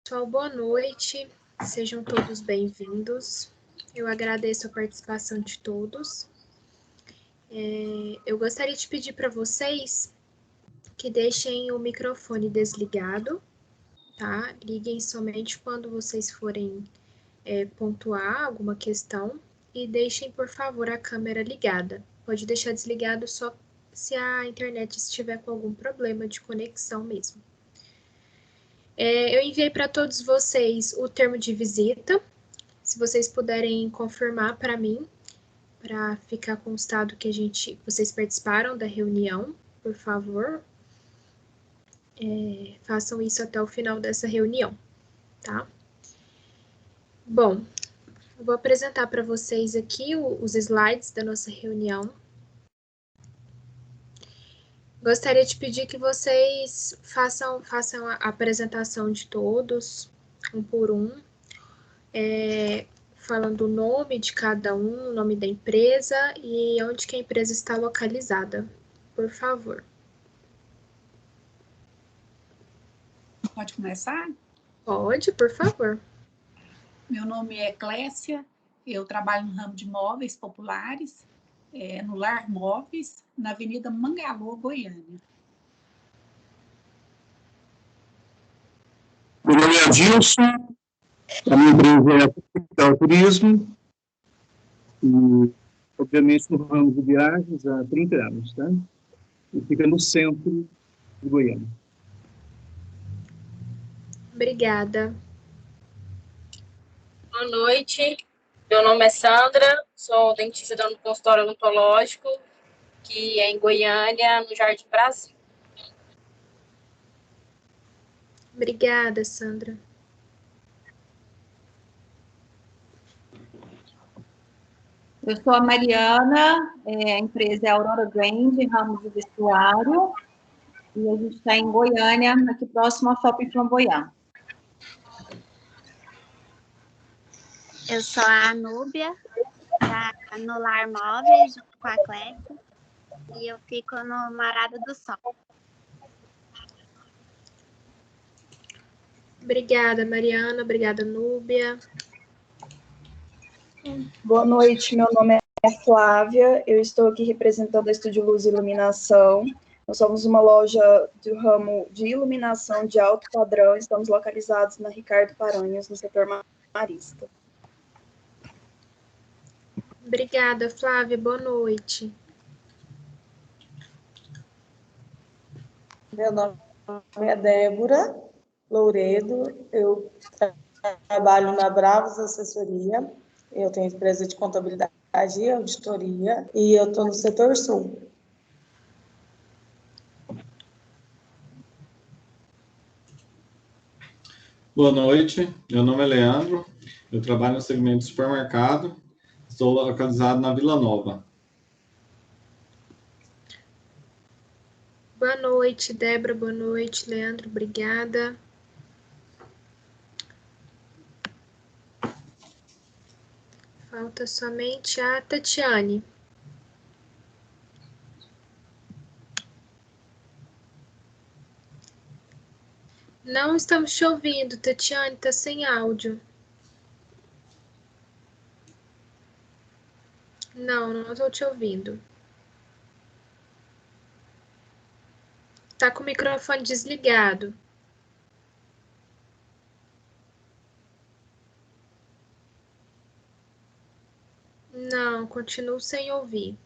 Pessoal, boa noite, sejam todos bem-vindos. Eu agradeço a participação de todos. Eu gostaria de pedir para vocês que deixem o microfone desligado, tá? Liguem somente quando vocês forem pontuar alguma questão e deixem, por favor, a câmera ligada. Pode deixar desligado só se a internet estiver com algum problema de conexão mesmo. Eu enviei para todos vocês o termo de visita. Se vocês puderem confirmar para mim, para ficar constado que vocês participaram da reunião, por favor, façam isso até o final dessa reunião, tá? Bom, eu vou apresentar para vocês aqui os slides da nossa reunião. Gostaria de pedir que vocês façam a apresentação de todos, um por um, falando o nome de cada um, o nome da empresa e onde que a empresa está localizada, por favor. Pode começar? Pode, por favor. Meu nome é Clécia, eu trabalho no ramo de móveis populares, no Lar Móveis, na Avenida Mangalô, Goiânia. Meu nome é Adilson, a minha empresa é a Capital Turismo, e, obviamente, no ramo de viagens há 30 anos, tá? E fica no centro de Goiânia. Obrigada. Boa noite, meu nome é Sandra, sou dentista do consultório odontológico, que é em Goiânia, no Jardim Brasil. Obrigada, Sandra. Eu sou a Mariana, a empresa é Aurora Grand, ramo de vestuário, e a gente está em Goiânia, aqui próximo ao Shopping Flamboyant. Eu sou a Núbia, no Lar Móveis, junto com a Clécia, e eu fico no Morada do Sol. Obrigada, Mariana. Obrigada, Núbia. Boa noite, meu nome é Flávia, eu estou aqui representando a Estúdio Luz e Iluminação. Nós somos uma loja do ramo de iluminação de alto padrão, estamos localizados na Ricardo Paranhos, no setor marista. Obrigada, Flávia. Boa noite. Meu nome é Débora Louredo, eu trabalho na Bravos Assessoria, eu tenho empresa de contabilidade e auditoria, e eu estou no setor sul. Boa noite, meu nome é Leandro, eu trabalho no segmento de supermercado, estou localizado na Vila Nova. Boa noite, Débora. Boa noite, Leandro. Obrigada. Falta somente a Tatiane. Não estamos te ouvindo, Tatiane, está sem áudio. Não estou te ouvindo. Está com o microfone desligado. Não, continuo sem ouvir.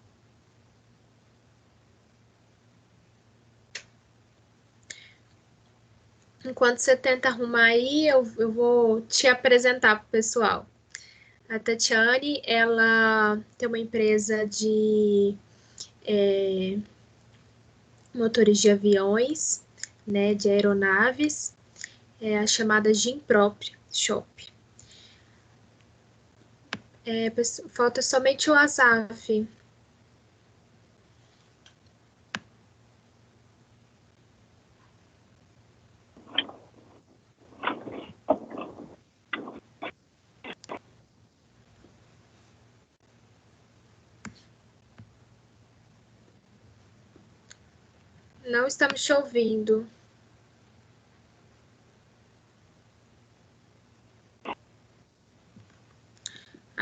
Enquanto você tenta arrumar aí, eu vou te apresentar para o pessoal. A Tatiane, ela tem uma empresa de motores de aviões, né, de aeronaves, a chamada Gimprop Shop. Falta somente o Asaf. Não estamos te ouvindo.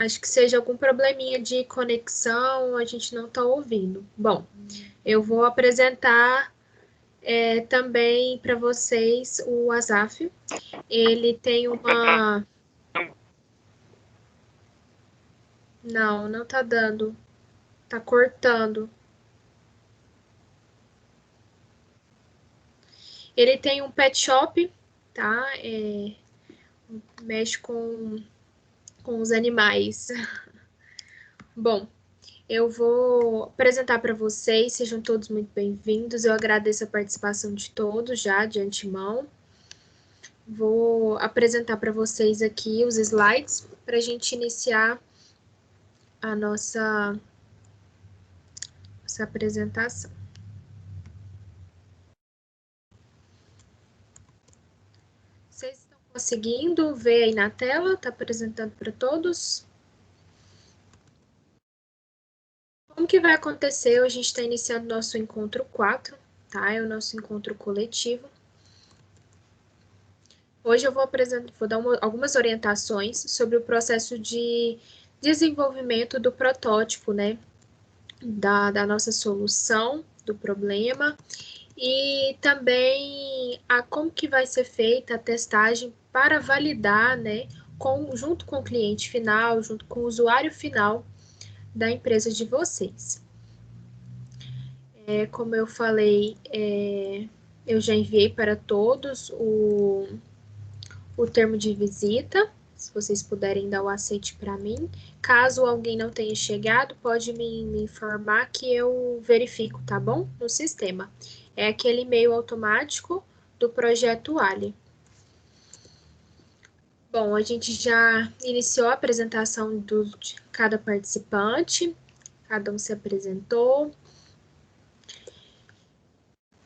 Acho que seja algum probleminha de conexão, a gente não está ouvindo. Bom, eu vou apresentar também para vocês o Asaf. Ele tem uma... Não tá dando. Tá cortando. Ele tem um pet shop, tá? Mexe com os animais. Bom, eu vou apresentar para vocês, sejam todos muito bem-vindos. Eu agradeço a participação de todos já, de antemão. Vou apresentar para vocês aqui os slides para a gente iniciar a nossa apresentação. Vocês estão conseguindo ver aí na tela? Está apresentando para todos? Como que vai acontecer? A gente está iniciando nosso encontro 4, tá? É o nosso encontro coletivo. Hoje eu vou dar algumas orientações sobre o processo de desenvolvimento do protótipo, né? Da nossa solução do problema e também como que vai ser feita a testagem para validar, né? Junto com o cliente final, junto com o usuário final da empresa de vocês. Como eu falei, eu já enviei para todos o termo de visita, se vocês puderem dar o aceite para mim. Caso alguém não tenha chegado, pode me informar que eu verifico, tá bom? No sistema. É aquele e-mail automático do projeto Ali. Bom, a gente já iniciou a apresentação de cada participante, cada um se apresentou.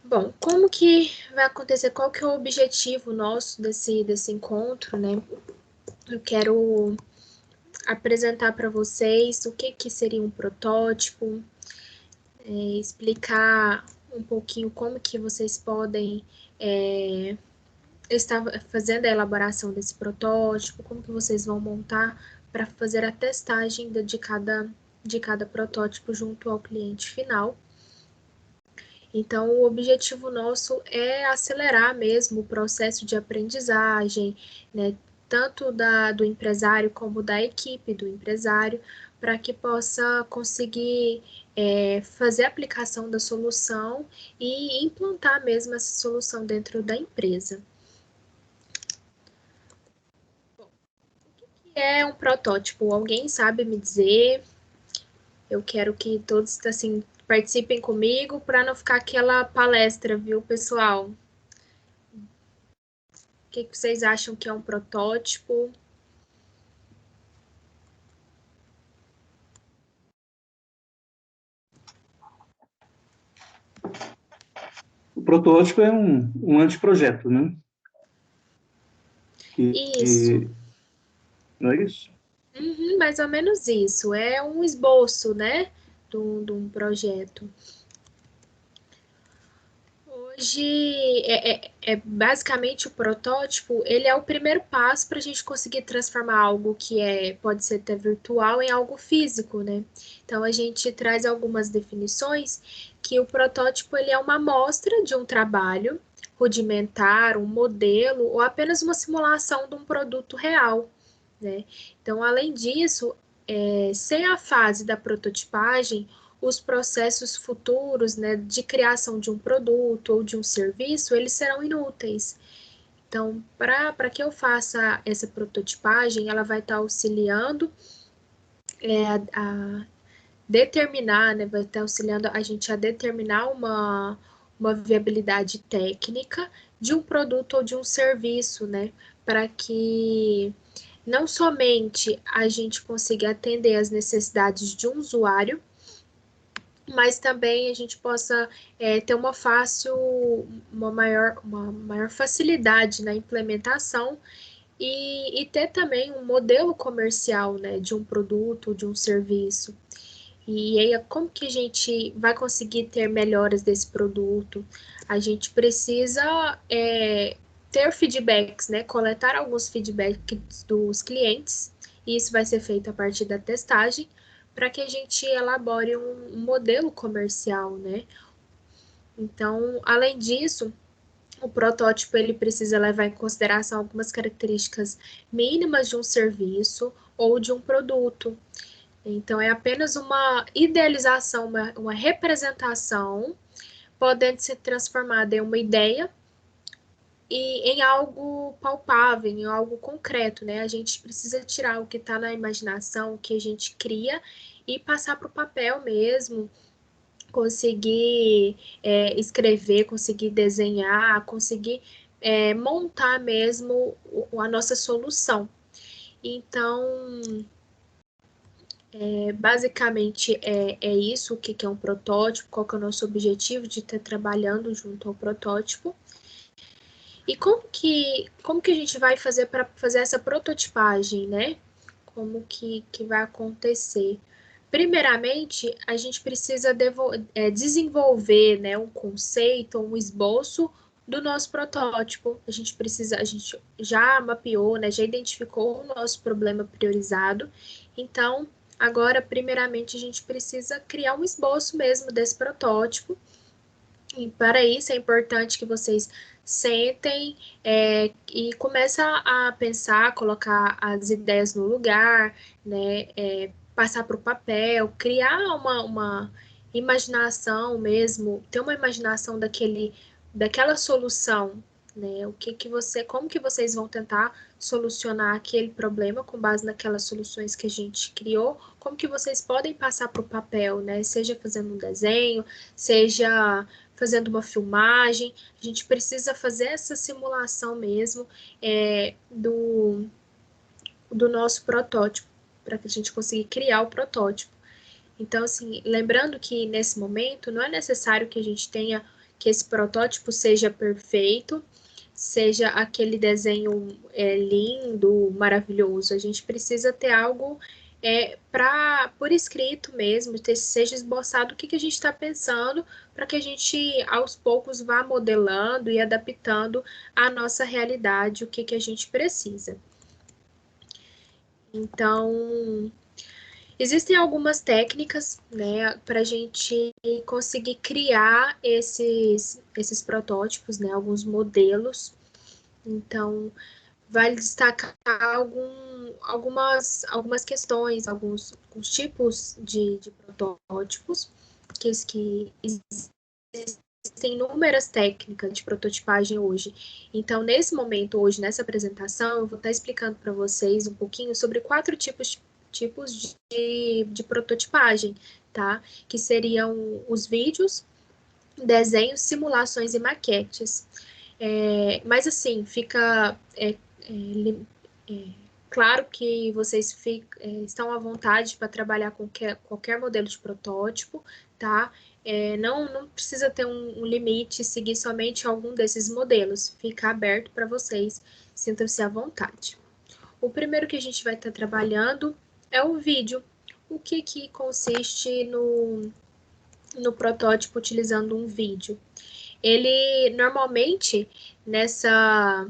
Bom, como que vai acontecer? Qual que é o objetivo nosso desse encontro, né? Eu quero apresentar para vocês o que seria um protótipo, explicar um pouquinho como que vocês podem estar fazendo a elaboração desse protótipo, como que vocês vão montar para fazer a testagem de cada protótipo junto ao cliente final. Então, o objetivo nosso é acelerar mesmo o processo de aprendizagem, né, tanto do empresário como da equipe do empresário, para que possa conseguir fazer a aplicação da solução e implantar mesmo essa solução dentro da empresa. Bom, o que é um protótipo? Alguém sabe me dizer? Eu quero que todos, assim, participem comigo para não ficar aquela palestra, viu, pessoal? O que vocês acham que é um protótipo? O protótipo é um anteprojeto, né? Isso. Não é isso? Uhum, mais ou menos isso. É um esboço, né, de um projeto. Hoje, basicamente o protótipo, ele é o primeiro passo para a gente conseguir transformar algo que pode ser até virtual em algo físico, né? Então, a gente traz algumas definições que o protótipo, ele é uma amostra de um trabalho rudimentar, um modelo ou apenas uma simulação de um produto real, né? Então, além disso, sem a fase da prototipagem, os processos futuros, né, de criação de um produto ou de um serviço, eles serão inúteis. Então, para que eu faça essa prototipagem, ela vai estar auxiliando a determinar, né, vai estar auxiliando a gente a determinar uma viabilidade técnica de um produto ou de um serviço, né, para que não somente a gente consiga atender as necessidades de um usuário, mas também a gente possa ter uma maior facilidade na implementação e ter também um modelo comercial, né, de um produto, de um serviço. E aí, como que a gente vai conseguir ter melhoras desse produto? A gente precisa ter feedbacks, né, coletar alguns feedbacks dos clientes e isso vai ser feito a partir da testagem, para que a gente elabore um modelo comercial, né? Então, além disso, o protótipo ele precisa levar em consideração algumas características mínimas de um serviço ou de um produto. Então, é apenas uma idealização, uma representação, podendo ser transformada em uma ideia e em algo palpável, em algo concreto, né? A gente precisa tirar o que está na imaginação, o que a gente cria, e passar para o papel mesmo, conseguir escrever, conseguir desenhar, conseguir montar mesmo a nossa solução. Então, basicamente é isso, o que é um protótipo, qual que é o nosso objetivo de estar trabalhando junto ao protótipo. E como que a gente vai fazer para fazer essa prototipagem, né? Como que vai acontecer? Primeiramente, a gente precisa desenvolver, né, um conceito, um esboço do nosso protótipo. A gente já mapeou, né, já identificou o nosso problema priorizado. Então, agora, primeiramente, a gente precisa criar um esboço mesmo desse protótipo. E para isso é importante que vocês sentem e comecem a pensar, colocar as ideias no lugar, né? Passar para o papel, criar uma imaginação mesmo, ter uma imaginação daquela solução, né? Como que vocês vão tentar solucionar aquele problema com base naquelas soluções que a gente criou, como que vocês podem passar para o papel, né? Seja fazendo um desenho, seja fazendo uma filmagem, a gente precisa fazer essa simulação mesmo do nosso protótipo, para que a gente consiga criar o protótipo. Então, assim, lembrando que nesse momento não é necessário que a gente tenha, que esse protótipo seja perfeito, seja aquele desenho lindo, maravilhoso. A gente precisa ter algo por escrito mesmo, seja esboçado o que a gente está pensando, para que a gente, aos poucos, vá modelando e adaptando à nossa realidade o que a gente precisa. Então, existem algumas técnicas, né, para a gente conseguir criar esses protótipos, né, alguns modelos. Então, vale destacar algumas questões, alguns tipos de protótipos, que existem inúmeras técnicas de prototipagem hoje. Então, nesse momento, hoje, nessa apresentação, eu vou estar explicando para vocês um pouquinho sobre 4 tipos de prototipagem, tá? Que seriam os vídeos, desenhos, simulações e maquetes. Mas assim, fica claro que vocês estão à vontade para trabalhar com qualquer modelo de protótipo, tá? Não precisa ter um limite, seguir somente algum desses modelos. Fica aberto para vocês, sintam-se à vontade. O primeiro que a gente vai estar trabalhando é o vídeo. O que consiste no protótipo utilizando um vídeo? Ele, normalmente, nessa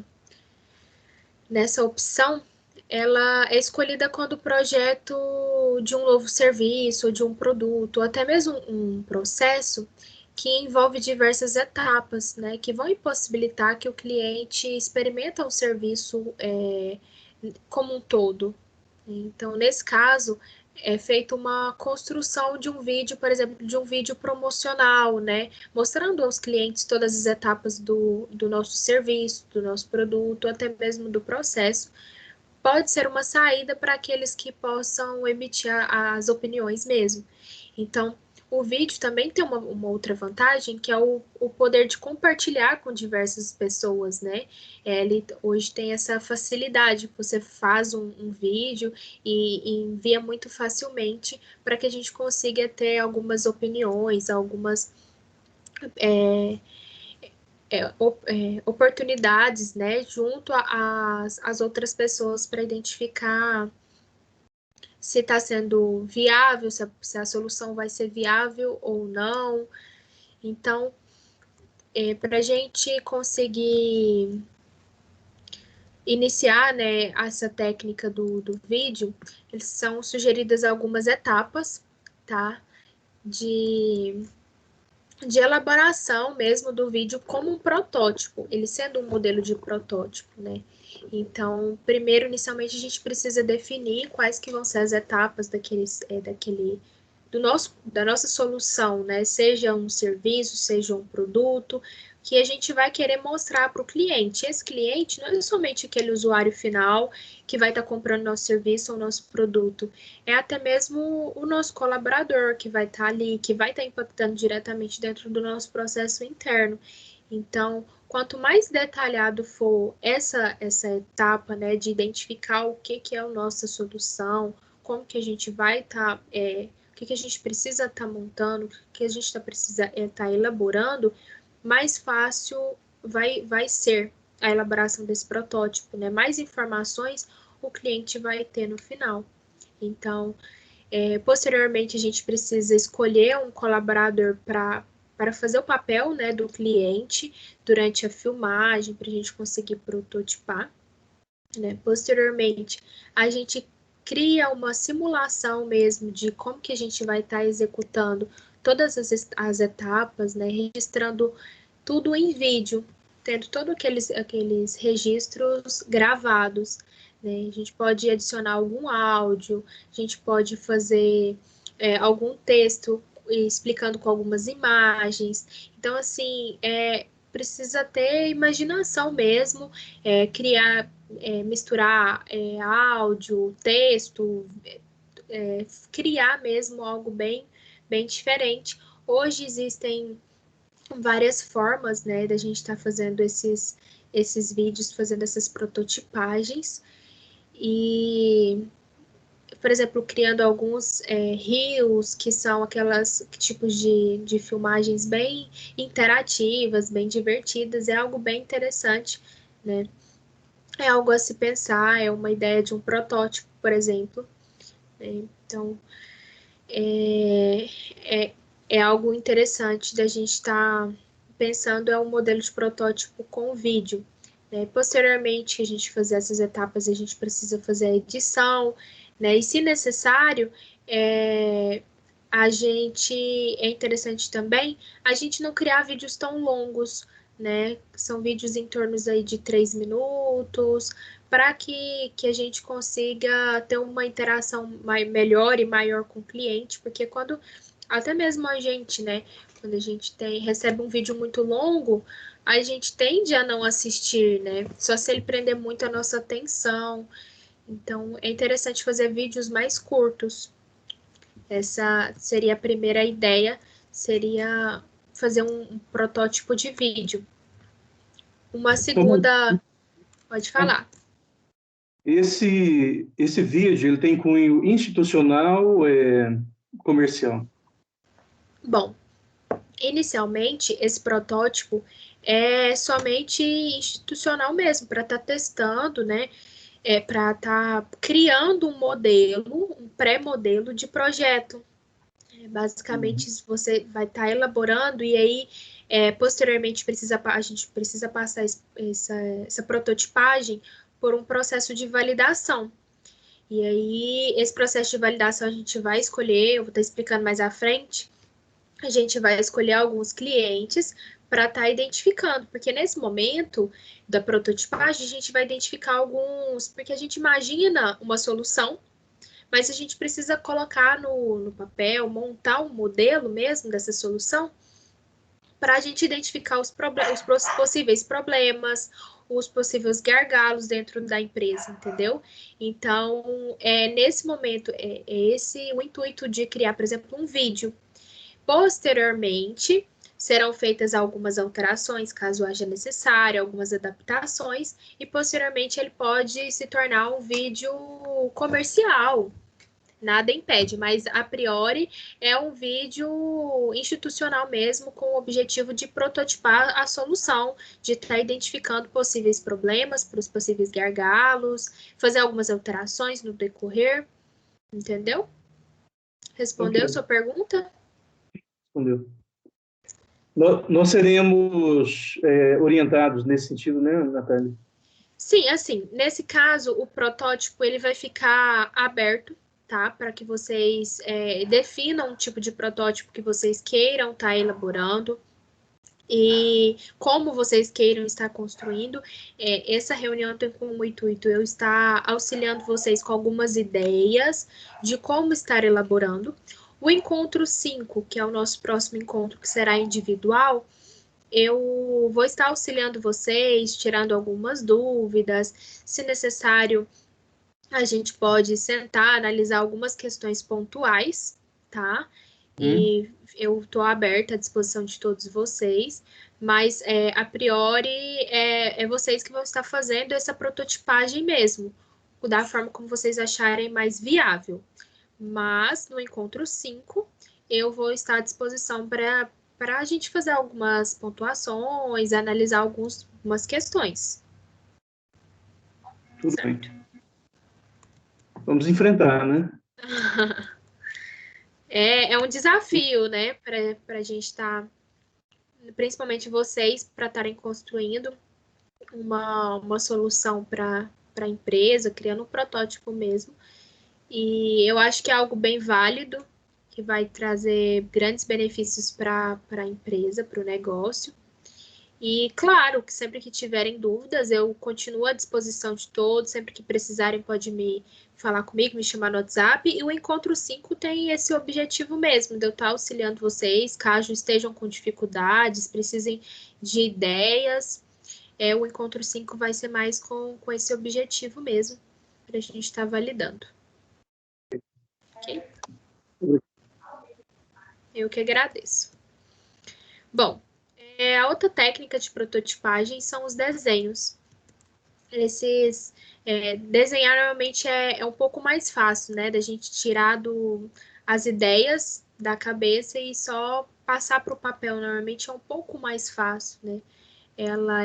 opção, ela é escolhida quando o projeto de um novo serviço, ou de um produto, ou até mesmo um processo que envolve diversas etapas, né, que vão impossibilitar que o cliente experimente o serviço como um todo. Então, nesse caso, é feita uma construção de um vídeo, por exemplo, de um vídeo promocional, né? Mostrando aos clientes todas as etapas do nosso serviço, do nosso produto, até mesmo do processo. Pode ser uma saída para aqueles que possam emitir as opiniões mesmo. Então, o vídeo também tem uma outra vantagem, que é o poder de compartilhar com diversas pessoas, né? Ele hoje tem essa facilidade, você faz um vídeo e envia muito facilmente para que a gente consiga ter algumas opiniões, algumas oportunidades, né? Junto às outras pessoas para identificar se está sendo viável, se a solução vai ser viável ou não. Então, para a gente conseguir iniciar, né, essa técnica do vídeo, eles são sugeridas algumas etapas, tá? De elaboração mesmo do vídeo como um protótipo, ele sendo um modelo de protótipo, né? Então, primeiro, inicialmente, a gente precisa definir quais que vão ser as etapas da nossa solução, né? Seja um serviço, seja um produto, que a gente vai querer mostrar para o cliente. Esse cliente não é somente aquele usuário final que vai estar comprando nosso serviço ou nosso produto, é até mesmo o nosso colaborador que vai estar ali, que vai estar impactando diretamente dentro do nosso processo interno. Então, quanto mais detalhado for essa etapa, né, de identificar o que é a nossa solução, como que a gente vai estar, o que a gente precisa estar montando, o que a gente precisa estar elaborando, mais fácil vai ser a elaboração desse protótipo, né? Mais informações o cliente vai ter no final. Então, posteriormente, a gente precisa escolher um colaborador para fazer o papel, né, do cliente durante a filmagem, para a gente conseguir prototipar, né? Posteriormente, a gente cria uma simulação mesmo de como que a gente vai estar executando todas as etapas, né, registrando tudo em vídeo, tendo todos aqueles registros gravados, né? A gente pode adicionar algum áudio, a gente pode fazer algum texto explicando com algumas imagens. Então, assim, precisa ter imaginação mesmo, criar, misturar áudio, texto, criar mesmo algo bem diferente. Hoje existem várias formas, né, da gente estar fazendo esses vídeos, fazendo essas prototipagens e, por exemplo, criando alguns reels, que são aquelas tipos de filmagens bem interativas, bem divertidas, é algo bem interessante, né? É algo a se pensar, é uma ideia de um protótipo, por exemplo. Então, é algo interessante da gente estar pensando, é um modelo de protótipo com vídeo. Né? Posteriormente, a gente fazer essas etapas, a gente precisa fazer a edição, né? E se necessário, é interessante também a gente não criar vídeos tão longos, né? São vídeos em torno aí de 3 minutos, para que a gente consiga ter uma interação melhor e maior com o cliente, porque quando até mesmo a gente, né, quando a gente recebe um vídeo muito longo, a gente tende a não assistir, né? Só se ele prender muito a nossa atenção. Então, é interessante fazer vídeos mais curtos. Essa seria a primeira ideia, seria fazer um protótipo de vídeo. Uma segunda... Pode falar. Esse vídeo, ele tem cunho institucional ou comercial? Bom, inicialmente, esse protótipo é somente institucional mesmo, para estar testando, né? Para estar criando um modelo, um pré-modelo de projeto. Basicamente, você vai estar elaborando e aí, posteriormente, a gente precisa passar essa prototipagem por um processo de validação. E aí, esse processo de validação a gente vai escolher, eu vou estar explicando mais à frente, a gente vai escolher alguns clientes para estar identificando, porque nesse momento da prototipagem a gente vai identificar alguns, porque a gente imagina uma solução, mas a gente precisa colocar no papel, montar um modelo mesmo dessa solução, para a gente identificar os possíveis problemas, os possíveis gargalos dentro da empresa, entendeu? Então, nesse momento, esse o intuito de criar, por exemplo, um vídeo. Posteriormente, serão feitas algumas alterações, caso haja necessário, algumas adaptações, e posteriormente ele pode se tornar um vídeo comercial. Nada impede, mas a priori é um vídeo institucional mesmo, com o objetivo de prototipar a solução, de estar identificando possíveis problemas, para os possíveis gargalos, fazer algumas alterações no decorrer, entendeu? Respondeu sua pergunta? Respondeu. Nós seremos orientados nesse sentido, né, Natália? Sim, assim, nesse caso, o protótipo ele vai ficar aberto, tá? Para que vocês definam um tipo de protótipo que vocês queiram estar elaborando e como vocês queiram estar construindo. Essa reunião tem como intuito eu estar auxiliando vocês com algumas ideias de como estar elaborando. O encontro 5, que é o nosso próximo encontro, que será individual, eu vou estar auxiliando vocês, tirando algumas dúvidas. Se necessário, a gente pode sentar, analisar algumas questões pontuais, tá? E eu estou aberta à disposição de todos vocês, mas a priori é vocês que vão estar fazendo essa prototipagem mesmo, da forma como vocês acharem mais viável. Mas no encontro 5, eu vou estar à disposição para a gente fazer algumas pontuações, analisar algumas questões. Tudo bem. Vamos enfrentar, né? É um desafio, né, para a gente estar, principalmente vocês, para estarem construindo uma solução para a empresa, criando um protótipo mesmo. E eu acho que é algo bem válido, que vai trazer grandes benefícios para a empresa, para o negócio. E, claro, que sempre que tiverem dúvidas, eu continuo à disposição de todos. Sempre que precisarem, pode me falar comigo, me chamar no WhatsApp. E o Encontro 5 tem esse objetivo mesmo, de eu estar auxiliando vocês, caso estejam com dificuldades, precisem de ideias. O Encontro 5 vai ser mais com esse objetivo mesmo, para a gente estar validando. Ok? Eu que agradeço. Bom, a outra técnica de prototipagem são os desenhos. Desenhar normalmente é um pouco mais fácil, né? Da gente tirar as ideias da cabeça e só passar para o papel. Normalmente é um pouco mais fácil, né? Ela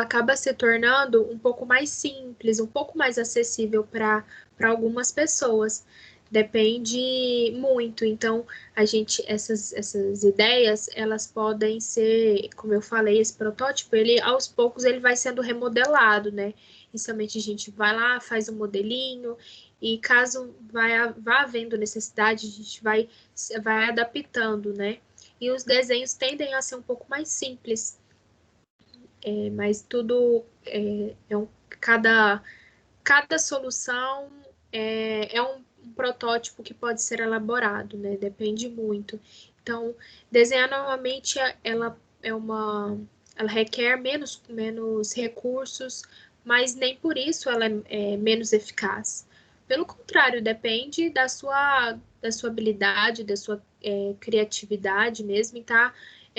acaba se tornando um pouco mais simples, um pouco mais acessível para algumas pessoas. Depende muito. Então, essas ideias, elas podem ser, como eu falei, esse protótipo, aos poucos ele vai sendo remodelado, né? Inicialmente a gente vai lá, faz um modelinho, e caso vá havendo necessidade, a gente vai adaptando, né? E os desenhos tendem a ser um pouco mais simples. Mas tudo cada solução é um protótipo que pode ser elaborado, né? Depende muito. Então, desenhar normalmente ela requer menos recursos, mas nem por isso ela é menos eficaz. Pelo contrário, depende da sua habilidade, da sua criatividade mesmo, e tá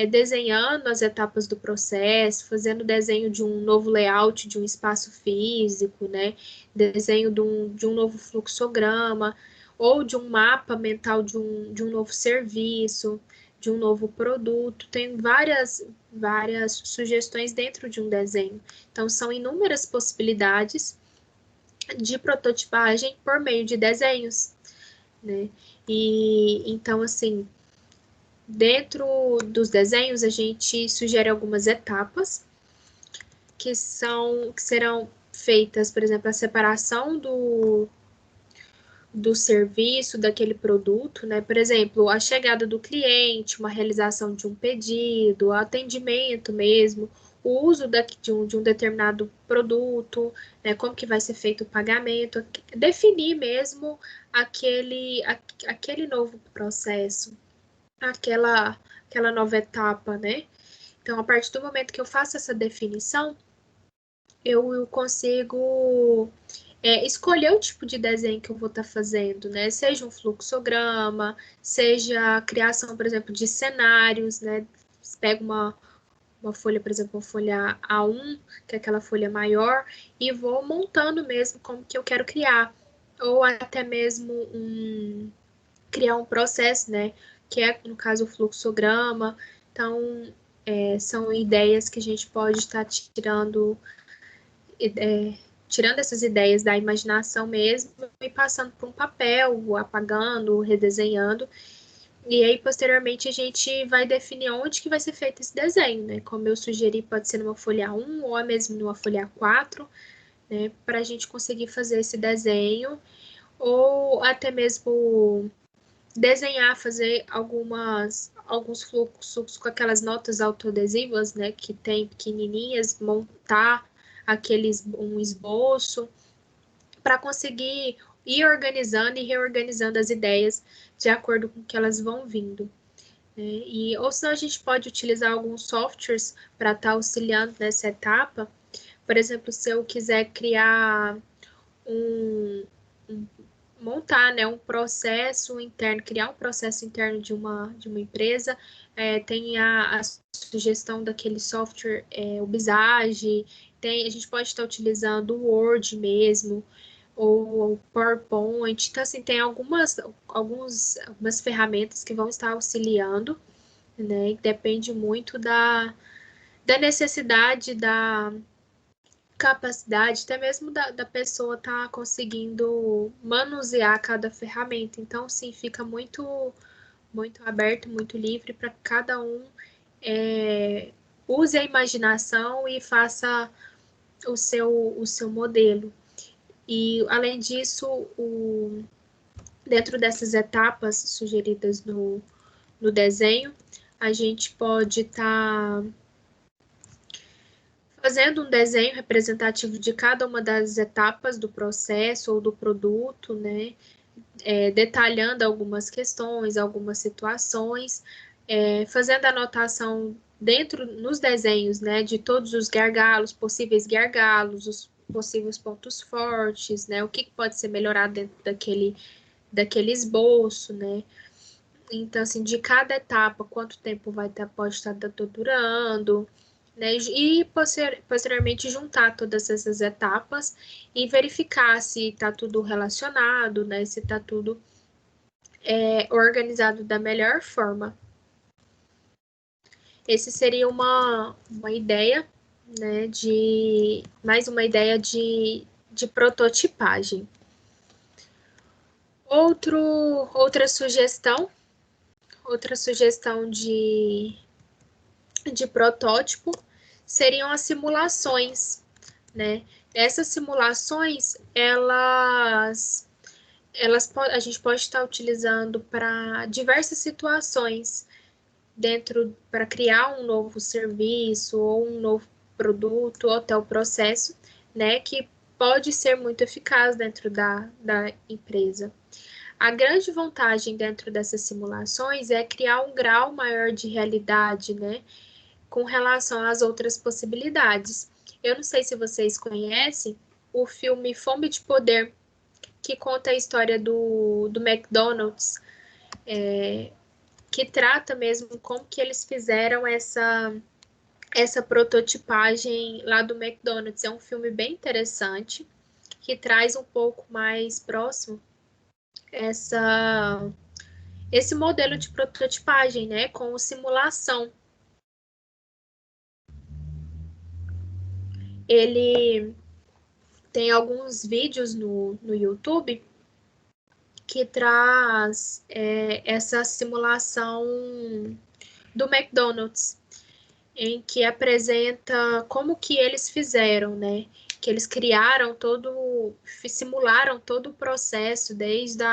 desenhando as etapas do processo, fazendo desenho de um novo layout de um espaço físico, né? Desenho de um novo fluxograma, ou de um mapa mental de um novo serviço, de um novo produto. Tem várias sugestões dentro de um desenho. Então, são inúmeras possibilidades de prototipagem por meio de desenhos, né? E então, assim, dentro dos desenhos, a gente sugere algumas etapas que serão feitas, por exemplo, a separação do serviço, daquele produto, né? Por exemplo, a chegada do cliente, uma realização de um pedido, o atendimento mesmo, o uso de um determinado produto, né? Como que vai ser feito o pagamento, definir mesmo aquele novo processo, aquela nova etapa, né? Então, a partir do momento que eu faço essa definição, eu consigo escolher o tipo de desenho que eu vou estar fazendo, né? Seja um fluxograma, seja a criação, por exemplo, de cenários, né? Você pega uma folha, por exemplo, uma folha A1, que é aquela folha maior, e vou montando mesmo como que eu quero criar. Ou até mesmo criar um processo, né? Que é, no caso, o fluxograma. Então, são ideias que a gente pode estar tirando essas ideias da imaginação mesmo e passando para um papel, apagando, redesenhando. E aí, posteriormente, a gente vai definir onde que vai ser feito esse desenho, né? Como eu sugeri, pode ser numa folha A1 ou mesmo numa folha A4, né? Para a gente conseguir fazer esse desenho, ou até mesmo desenhar, fazer alguns fluxos com aquelas notas autoadesivas, né? Que tem pequenininhas, montar um esboço, para conseguir ir organizando e reorganizando as ideias de acordo com que elas vão vindo. Ou senão a gente pode utilizar alguns softwares para estar auxiliando nessa etapa. Por exemplo, se eu quiser criar montar, né, um processo interno, criar um processo interno de uma empresa, tem a sugestão daquele software, o Visage, a gente pode estar utilizando o Word mesmo, ou o PowerPoint. Então, assim, tem algumas ferramentas que vão estar auxiliando, né? Depende muito da necessidade, da capacidade, até mesmo da pessoa estar conseguindo manusear cada ferramenta. Então, sim, fica muito, muito aberto, muito livre para que cada um use a imaginação e faça o seu modelo. E, além disso, dentro dessas etapas sugeridas no desenho, a gente pode estar fazendo um desenho representativo de cada uma das etapas do processo ou do produto, né? Detalhando algumas questões, algumas situações, fazendo anotação nos desenhos, né, de todos os possíveis gargalos, os possíveis pontos fortes, né, o que pode ser melhorado dentro daquele esboço, né. Então, assim, de cada etapa, quanto tempo pode estar durando, né, e posteriormente juntar todas essas etapas e verificar se está tudo relacionado, né, se está tudo organizado da melhor forma. Esse seria uma ideia, né, mais uma ideia de prototipagem. Outra sugestão de protótipo seriam as simulações, né? Essas simulações, a gente pode estar utilizando para diversas situações, para criar um novo serviço ou um novo produto ou até o processo, né, que pode ser muito eficaz dentro da empresa. A grande vantagem dentro dessas simulações é criar um grau maior de realidade, né, com relação às outras possibilidades. Eu não sei se vocês conhecem o filme Fome de Poder, que conta a história do McDonald's, que trata mesmo como que eles fizeram essa prototipagem lá do McDonald's. É um filme bem interessante, que traz um pouco mais próximo esse modelo de prototipagem, né, com simulação. Ele tem alguns vídeos no YouTube que traz essa simulação do McDonald's, em que apresenta como que eles fizeram, né? Que eles simularam todo o processo, desde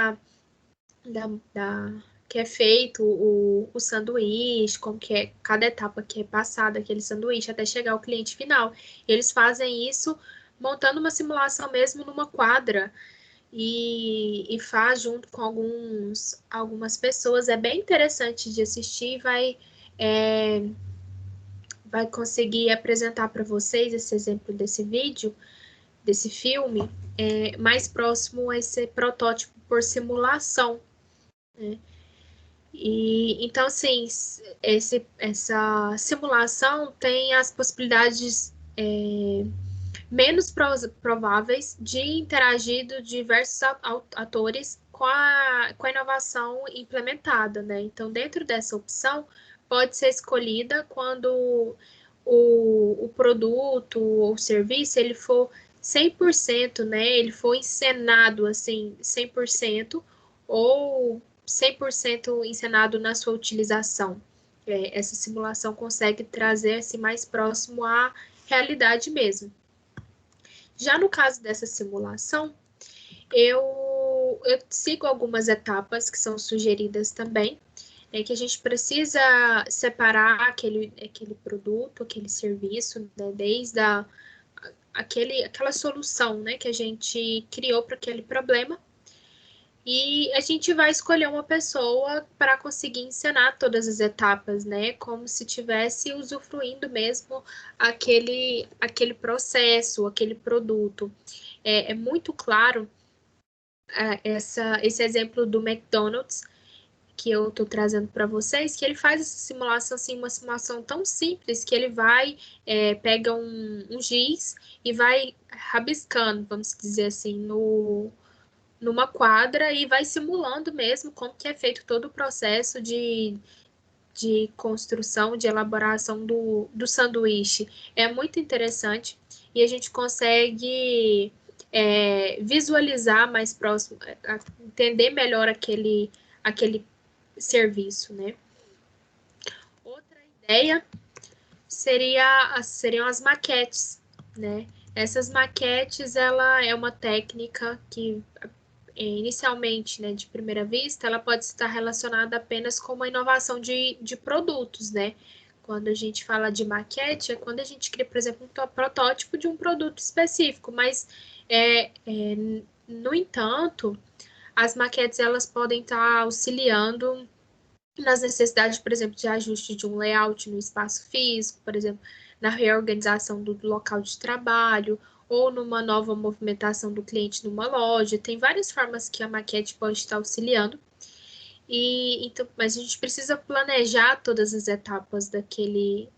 que é feito o sanduíche, como que é cada etapa que é passada aquele sanduíche até chegar ao cliente final. Eles fazem isso montando uma simulação mesmo numa quadra e faz junto com algumas pessoas. É bem interessante de assistir, vai conseguir apresentar para vocês esse exemplo desse vídeo, desse filme, mais próximo a esse protótipo por simulação, né? E então, assim, essa simulação tem as possibilidades menos prováveis de interagir de diversos atores com a inovação implementada, né? Então, dentro dessa opção, pode ser escolhida quando o produto ou serviço ele for 100%, né? Ele for encenado assim 100%, ou 100% encenado na sua utilização. Essa simulação consegue trazer assim, mais próximo à realidade mesmo. Já no caso dessa simulação, eu sigo algumas etapas que são sugeridas também, que a gente precisa separar aquele produto, aquele serviço, né, desde aquela solução, né, que a gente criou para aquele problema. E a gente vai escolher uma pessoa para conseguir encenar todas as etapas, né? Como se estivesse usufruindo mesmo aquele processo, aquele produto. É muito claro esse exemplo do McDonald's que eu estou trazendo para vocês, que ele faz essa simulação, assim, uma simulação tão simples que ele vai, pega um giz e vai rabiscando, vamos dizer assim, numa quadra e vai simulando mesmo como que é feito todo o processo de construção, de elaboração do sanduíche. É muito interessante e a gente consegue visualizar mais próximo, entender melhor aquele serviço, né? Outra ideia seriam as maquetes, né? Essas maquetes, ela é uma técnica que inicialmente, né, de primeira vista, ela pode estar relacionada apenas com uma inovação de produtos, né? Quando a gente fala de maquete, é quando a gente cria, por exemplo, um protótipo de um produto específico, mas, no entanto, as maquetes, elas podem estar auxiliando nas necessidades, por exemplo, de ajuste de um layout no espaço físico, por exemplo, na reorganização do local de trabalho, ou numa nova movimentação do cliente numa loja. Tem várias formas que a maquete pode estar auxiliando. Então, mas a gente precisa planejar todas as etapas daquele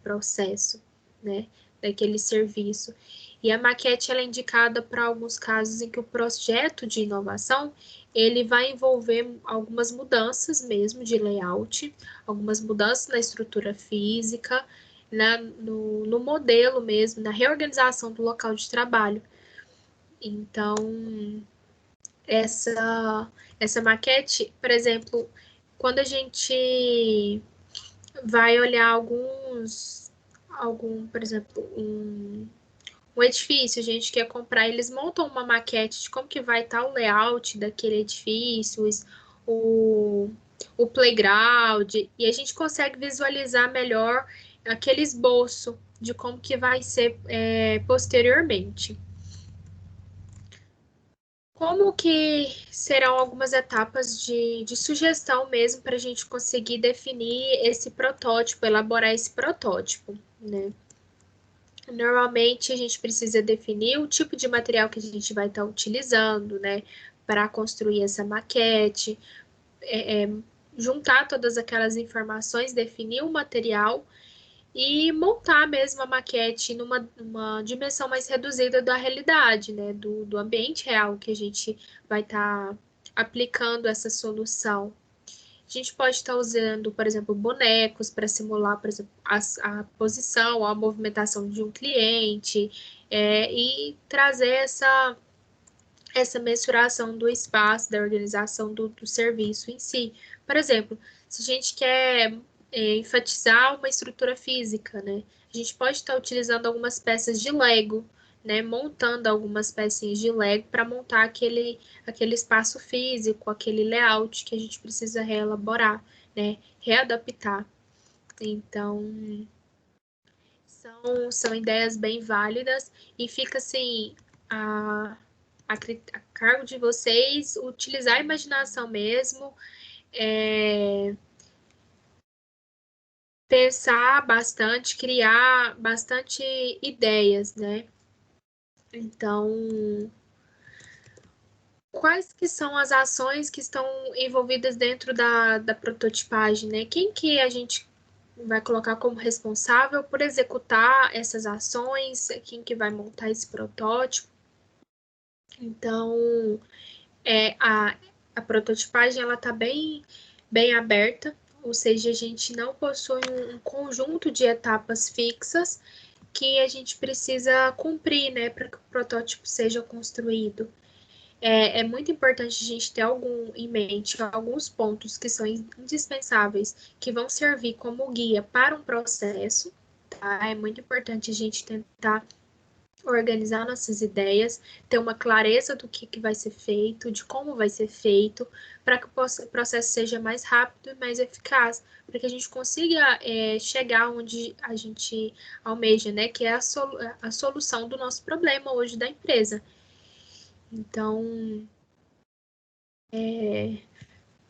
processo, né? Daquele serviço. E a maquete, ela é indicada para alguns casos em que o projeto de inovação, ele vai envolver algumas mudanças mesmo de layout, algumas mudanças na estrutura física, no modelo mesmo, na reorganização do local de trabalho. Então, essa maquete, por exemplo, quando a gente vai olhar por exemplo, um edifício, a gente quer comprar, eles montam uma maquete de como que vai estar o layout daquele edifício, o playground, e a gente consegue visualizar melhor aquele esboço de como que vai ser posteriormente. Como que serão algumas etapas de sugestão mesmo para a gente conseguir definir esse protótipo, elaborar esse protótipo, né? Normalmente, a gente precisa definir o tipo de material que a gente vai estar utilizando, né, para construir essa maquete, juntar todas aquelas informações, definir o material e montar mesmo a maquete numa dimensão mais reduzida da realidade, né, do ambiente real que a gente vai estar aplicando essa solução. A gente pode estar usando, por exemplo, bonecos para simular, por exemplo, a posição, a movimentação de um cliente, e trazer essa mensuração do espaço, da organização do serviço em si. Por exemplo, se a gente quer enfatizar uma estrutura física, né? A gente pode estar utilizando algumas peças de Lego, né? Montando algumas pecinhas de Lego para montar aquele espaço físico, aquele layout que a gente precisa reelaborar, né? Readaptar. Então, são ideias bem válidas e fica assim a cargo de vocês utilizar a imaginação mesmo, pensar bastante, criar bastante ideias, né? Então, quais que são as ações que estão envolvidas dentro da prototipagem, né? Quem que a gente vai colocar como responsável por executar essas ações? Quem que vai montar esse protótipo? Então, a prototipagem, ela está bem aberta, ou seja, a gente não possui um conjunto de etapas fixas que a gente precisa cumprir, né, para que o protótipo seja construído. é muito importante a gente ter em mente alguns pontos que são indispensáveis, que vão servir como guia para um processo, tá? É muito importante a gente tentar organizar nossas ideias, ter uma clareza do que vai ser feito, de como vai ser feito, para que o processo seja mais rápido e mais eficaz, para que a gente consiga chegar onde a gente almeja, né, que é a solução do nosso problema hoje da empresa. Então,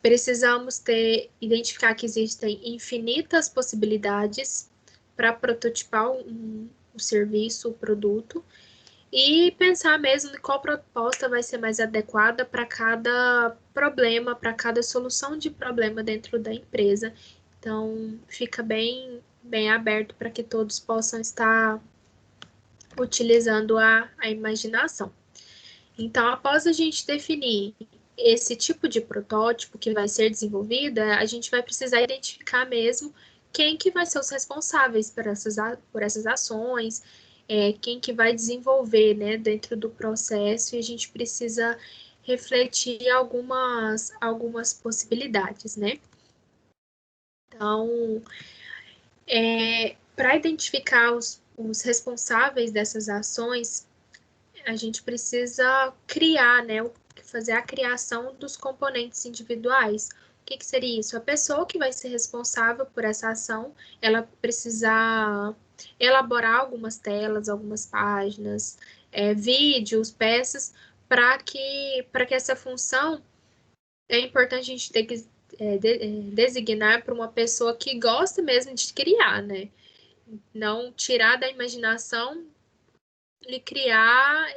precisamos identificar que existem infinitas possibilidades para prototipar o serviço, o produto, e pensar mesmo em qual proposta vai ser mais adequada para cada problema, para cada solução de problema dentro da empresa. Então, fica bem aberto para que todos possam estar utilizando a imaginação. Então, após a gente definir esse tipo de protótipo que vai ser desenvolvido, a gente vai precisar identificar mesmo quem que vai ser os responsáveis por essas ações, quem que vai desenvolver, né, dentro do processo, e a gente precisa refletir algumas possibilidades, né? Então, para identificar os responsáveis dessas ações, a gente precisa criar, né, fazer a criação dos componentes individuais. O que seria isso? A pessoa que vai ser responsável por essa ação, ela precisa elaborar algumas telas, algumas páginas, vídeos, peças, para que essa função, é importante a gente ter que designar para uma pessoa que gosta mesmo de criar, né? Não tirar da imaginação e criar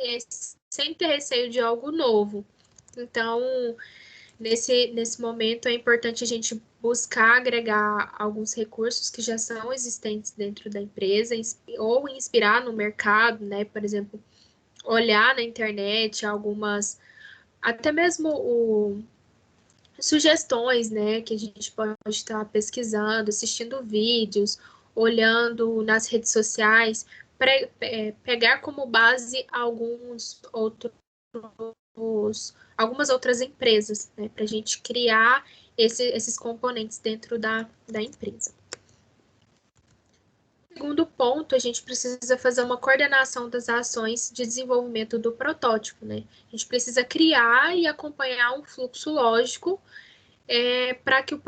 sem ter receio de algo novo. Então, nesse momento, é importante a gente buscar agregar alguns recursos que já são existentes dentro da empresa, ou inspirar no mercado, né? Por exemplo, olhar na internet algumas, até mesmo sugestões, né? Que a gente pode estar pesquisando, assistindo vídeos, olhando nas redes sociais, pegar como base algumas outras empresas, né, para a gente criar esses componentes dentro da empresa. Segundo ponto, a gente precisa fazer uma coordenação das ações de desenvolvimento do protótipo, né? A gente precisa criar e acompanhar um fluxo lógico para que o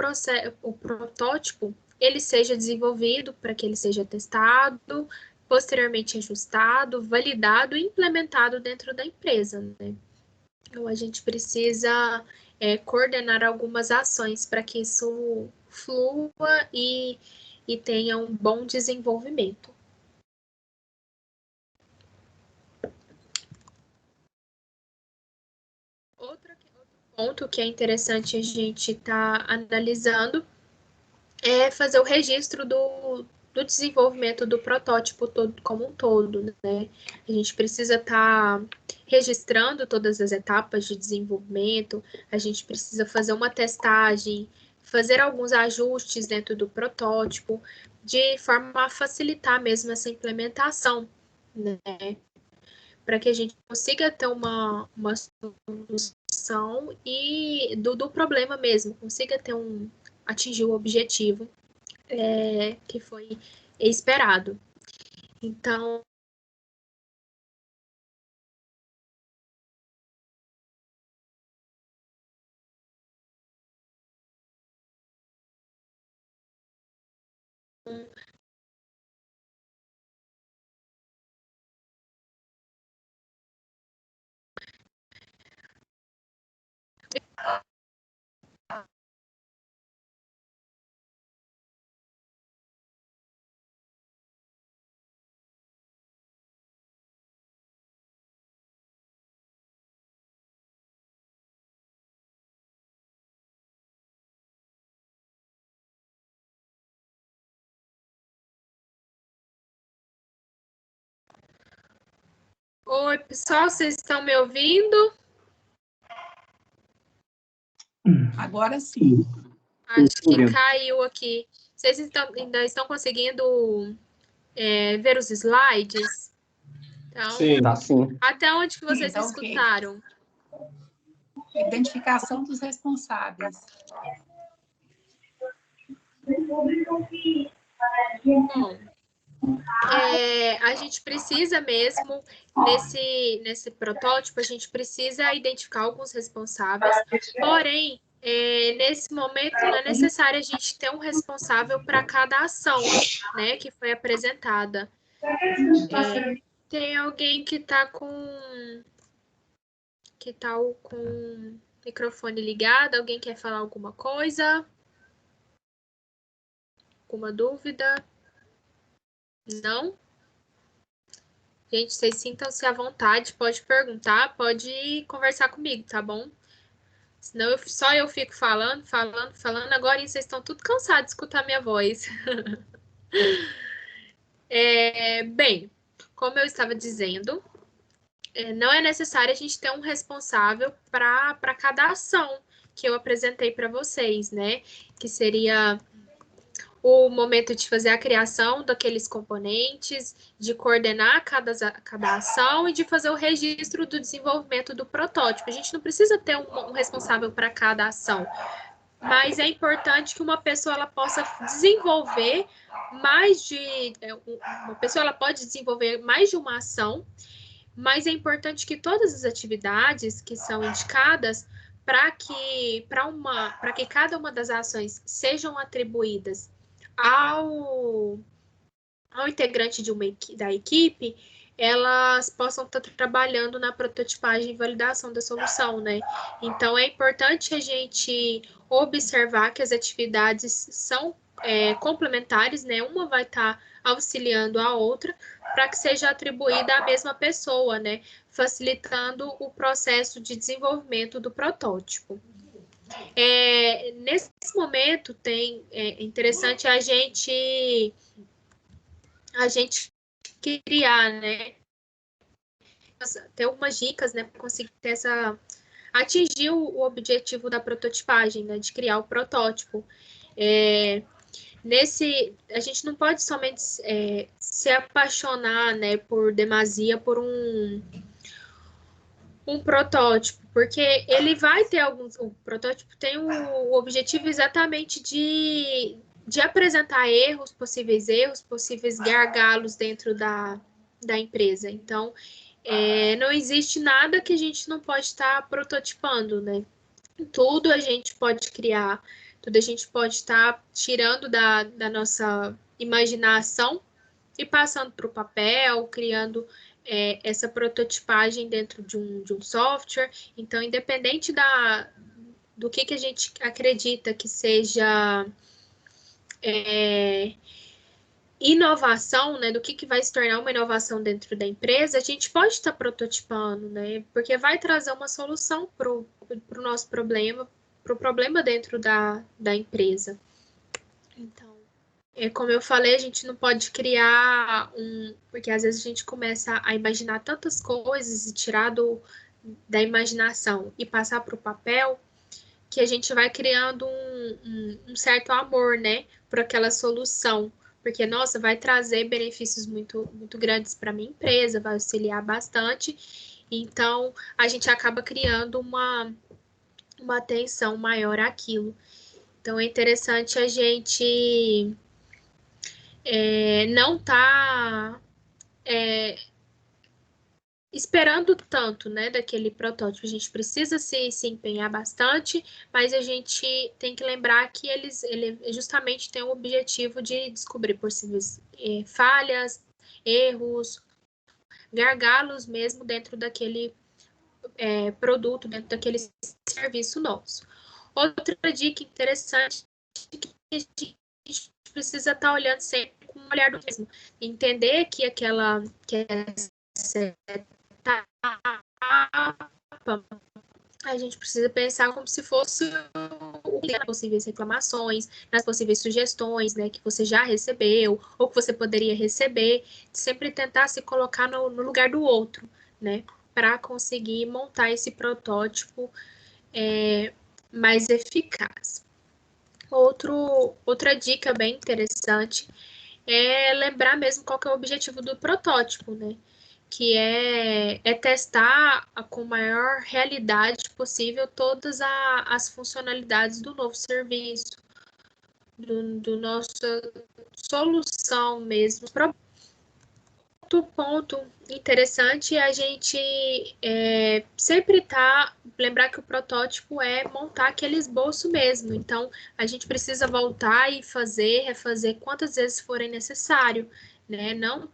protótipo ele seja desenvolvido, para que ele seja testado, posteriormente ajustado, validado e implementado dentro da empresa, né? Então, a gente precisa coordenar algumas ações para que isso flua e tenha um bom desenvolvimento. Outro ponto que é interessante a gente estar analisando é fazer o registro do desenvolvimento do protótipo todo, como um todo, né? A gente precisa estar registrando todas as etapas de desenvolvimento, a gente precisa fazer uma testagem, fazer alguns ajustes dentro do protótipo, de forma a facilitar mesmo essa implementação, né? Para que a gente consiga ter uma solução e do problema mesmo, consiga atingir o objetivo que foi esperado. Então, oi, pessoal, vocês estão me ouvindo? Agora sim. Acho que caiu aqui. Vocês ainda estão conseguindo ver os slides? Então, Sim, tá sim. até onde que vocês Sim, tá ok. escutaram? Identificação dos responsáveis. Bom, a gente precisa mesmo, nesse protótipo, a gente precisa identificar alguns responsáveis, porém, nesse momento não é necessário a gente ter um responsável para cada ação, né, que foi apresentada. Tem alguém que está com o microfone ligado? Alguém quer falar alguma coisa? Alguma dúvida? Não? Gente, vocês sintam-se à vontade, pode perguntar, pode conversar comigo, tá bom? Senão só eu fico falando, agora e vocês estão tudo cansados de escutar minha voz. Bem, como eu estava dizendo, não é necessário a gente ter um responsável para cada ação que eu apresentei para vocês, né? Que seria o momento de fazer a criação daqueles componentes, de coordenar cada ação e de fazer o registro do desenvolvimento do protótipo. A gente não precisa ter um responsável para cada ação, mas é importante que uma pessoa ela possa desenvolver uma pessoa ela pode desenvolver mais de uma ação, mas é importante que todas as atividades que são indicadas para que cada uma das ações sejam atribuídas ao integrante da equipe, elas possam estar trabalhando na prototipagem e validação da solução, né? Então, é importante a gente observar que as atividades são complementares, né? Uma vai estar auxiliando a outra para que seja atribuída à mesma pessoa, né? Facilitando o processo de desenvolvimento do protótipo. Nesse momento, é interessante a gente criar, né? Ter algumas dicas, né? Para conseguir atingir o objetivo da prototipagem, né? De criar o protótipo. A gente não pode somente se apaixonar, né? Por demasia por um protótipo, porque ele vai ter o protótipo tem o objetivo exatamente de apresentar possíveis gargalos dentro da empresa. Então, não existe nada que a gente não pode estar prototipando, né? Tudo a gente pode criar, tudo a gente pode estar tirando da nossa imaginação e passando para o papel, criando essa prototipagem dentro de um software. Então, independente do que a gente acredita que seja inovação, né, do que vai se tornar uma inovação dentro da empresa, a gente pode estar prototipando, né, porque vai trazer uma solução para o nosso problema, para o problema dentro da empresa. Então, como eu falei, a gente não pode criar porque às vezes a gente começa a imaginar tantas coisas e tirar da imaginação e passar para o papel, que a gente vai criando um certo amor, né, por aquela solução, porque, nossa, vai trazer benefícios muito, muito grandes para a minha empresa, vai auxiliar bastante, então a gente acaba criando uma atenção maior àquilo. Então, é interessante a gente não tá esperando tanto, né, daquele protótipo. A gente precisa se empenhar bastante, mas a gente tem que lembrar que ele justamente tem o objetivo de descobrir possíveis falhas, erros, gargalos mesmo dentro daquele produto, dentro daquele serviço nosso. Outra dica interessante é que a gente precisa estar olhando sempre com um olhar do mesmo. Entender que essa etapa, a gente precisa pensar como se fosse nas possíveis reclamações, nas possíveis sugestões, né, que você já recebeu, ou que você poderia receber, sempre tentar se colocar no lugar do outro, né, para conseguir montar esse protótipo mais eficaz. Outra dica bem interessante é lembrar mesmo qual que é o objetivo do protótipo, né? que é testar com maior realidade possível todas as funcionalidades do novo serviço, do nossa solução mesmo. Outro ponto interessante é a gente sempre lembrar que o protótipo é montar aquele esboço mesmo, então a gente precisa voltar e refazer quantas vezes forem necessário, né? Não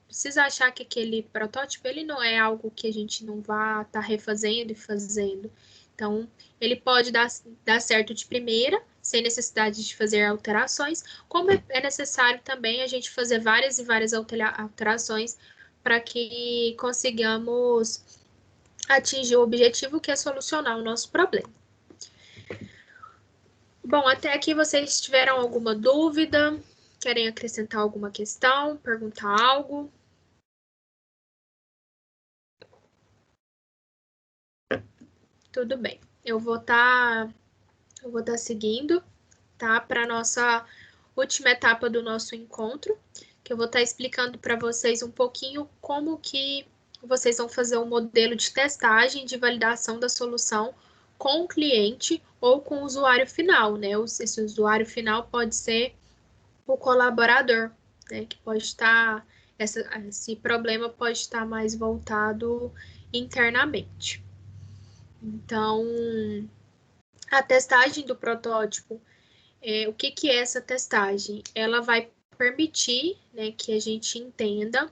precisa achar que aquele protótipo ele não é algo que a gente não vá estar refazendo e fazendo. Então, ele pode dar certo de primeira, sem necessidade de fazer alterações, como é necessário também a gente fazer várias e várias alterações para que consigamos atingir o objetivo que é solucionar o nosso problema. Bom, até aqui vocês tiveram alguma dúvida? Querem acrescentar alguma questão? Perguntar algo? Tudo bem. Eu vou estar seguindo, tá? Para a nossa última etapa do nosso encontro, que eu vou estar explicando para vocês um pouquinho como que vocês vão fazer um modelo de testagem de validação da solução com o cliente ou com o usuário final, né? Esse usuário final pode ser o colaborador, né? Que pode estar, esse problema pode estar mais voltado internamente. Então, a testagem do protótipo, o que é essa testagem? Ela vai permitir, né, que a gente entenda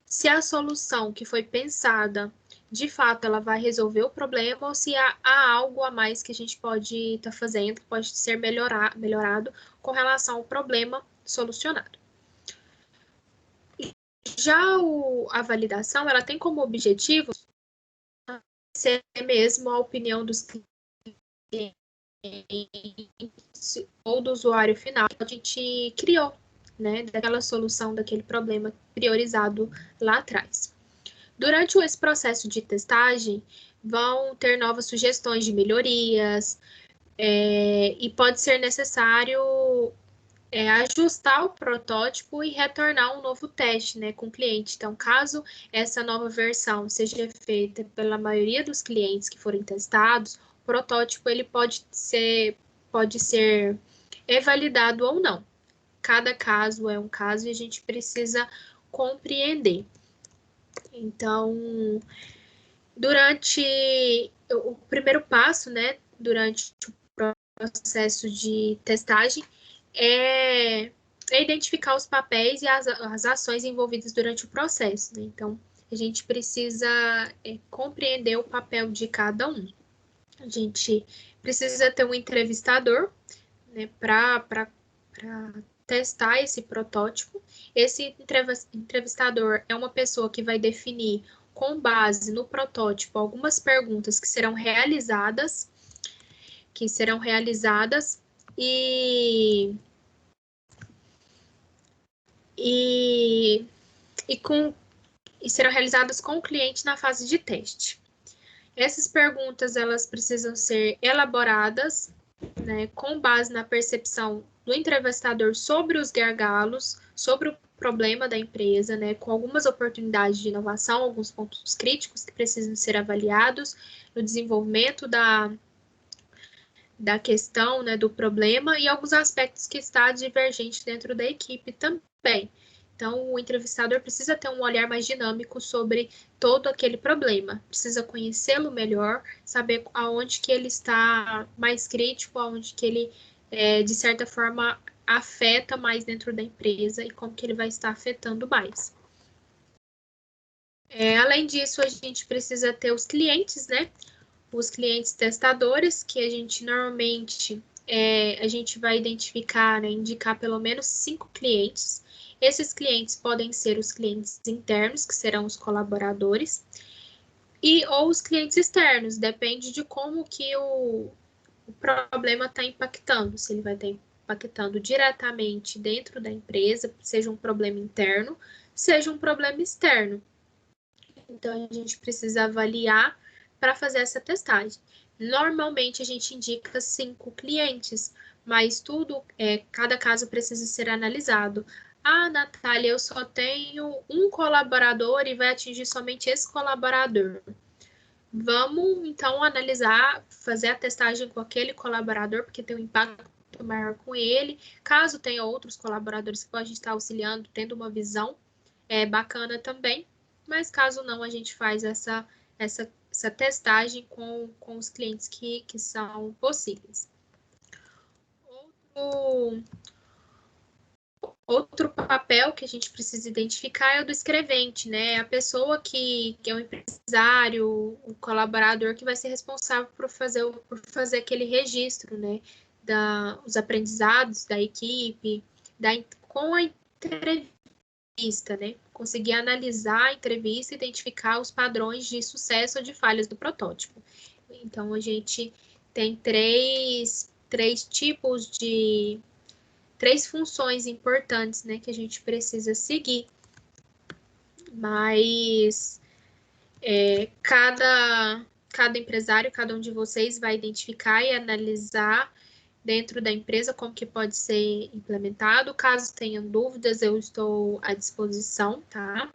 se a solução que foi pensada, de fato, ela vai resolver o problema ou se há algo a mais que a gente pode estar fazendo, que pode ser melhorado com relação ao problema solucionado. Já a validação, ela tem como objetivo ser mesmo a opinião dos clientes ou do usuário final que a gente criou, né, daquela solução, daquele problema priorizado lá atrás. Durante esse processo de testagem, vão ter novas sugestões de melhorias, e pode ser necessário ajustar o protótipo e retornar um novo teste, né, com o cliente. Então, caso essa nova versão seja feita pela maioria dos clientes que forem testados, o protótipo ele pode ser validado ou não. Cada caso é um caso e a gente precisa compreender. Então, durante o primeiro passo, né, durante o processo de testagem, é identificar os papéis e as ações envolvidas durante o processo, né? Então, a gente precisa compreender o papel de cada um. A gente precisa ter um entrevistador, né, para testar esse protótipo. Esse entrevistador é uma pessoa que vai definir, com base no protótipo, algumas perguntas que serão realizadas e serão realizadas com o cliente na fase de teste. Essas perguntas, elas precisam ser elaboradas, né, com base na percepção do entrevistador sobre os gargalos, sobre o problema da empresa, né, com algumas oportunidades de inovação, alguns pontos críticos que precisam ser avaliados no desenvolvimento da questão, né, do problema e alguns aspectos que está divergente dentro da equipe também. Então, o entrevistador precisa ter um olhar mais dinâmico sobre todo aquele problema, precisa conhecê-lo melhor, saber aonde que ele está mais crítico, aonde que ele, de certa forma, afeta mais dentro da empresa e como que ele vai estar afetando mais. Além disso, a gente precisa ter os clientes, né? Os clientes testadores, que a gente normalmente a gente vai identificar, né, indicar pelo menos 5 clientes. Esses clientes podem ser os clientes internos, que serão os colaboradores, ou os clientes externos, depende de como que o problema está impactando, se ele vai estar impactando diretamente dentro da empresa, seja um problema interno, seja um problema externo. Então, a gente precisa avaliar para fazer essa testagem. Normalmente, a gente indica 5 clientes, mas cada caso precisa ser analisado. Ah, Natália, eu só tenho um colaborador e vai atingir somente esse colaborador. Vamos, então, analisar, fazer a testagem com aquele colaborador, porque tem um impacto maior com ele. Caso tenha outros colaboradores que podem estar auxiliando, tendo uma visão bacana também. Mas caso não, a gente faz essa testagem com os clientes que são possíveis. Outro papel que a gente precisa identificar é o do escrevente, né? A pessoa que é um empresário, o colaborador que vai ser responsável por fazer aquele registro, né? Os aprendizados da equipe, com a entrevista, né? Conseguir analisar a entrevista e identificar os padrões de sucesso ou de falhas do protótipo. Então, a gente tem três tipos de... três funções importantes, né, que a gente precisa seguir. Mas cada empresário, cada um de vocês vai identificar e analisar dentro da empresa como que pode ser implementado. Caso tenham dúvidas, eu estou à disposição, tá?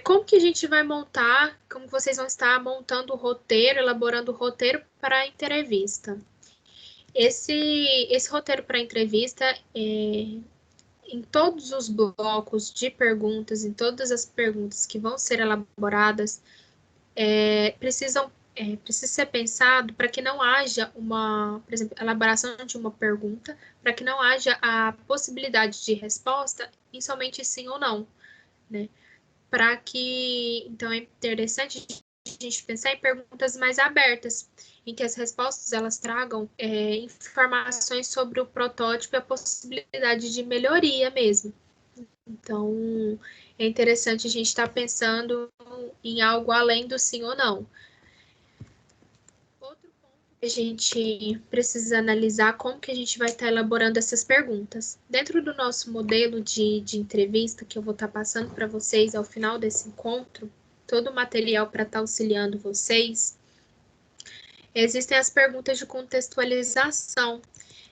Como que a gente vai montar, como vocês vão estar montando o roteiro, elaborando o roteiro para a entrevista? Esse roteiro para a entrevista, em todos os blocos de perguntas, em todas as perguntas que vão ser elaboradas, precisa ser pensado para que não haja por exemplo, elaboração de uma pergunta, para que não haja a possibilidade de resposta em somente sim ou não, né? Então, é interessante a gente pensar em perguntas mais abertas, em que as respostas elas tragam informações sobre o protótipo e a possibilidade de melhoria mesmo. Então, é interessante a gente estar pensando em algo além do sim ou não. Outro ponto que a gente precisa analisar como que a gente vai estar elaborando essas perguntas. Dentro do nosso modelo de entrevista, que eu vou estar passando para vocês ao final desse encontro, todo o material para estar auxiliando vocês, existem as perguntas de contextualização.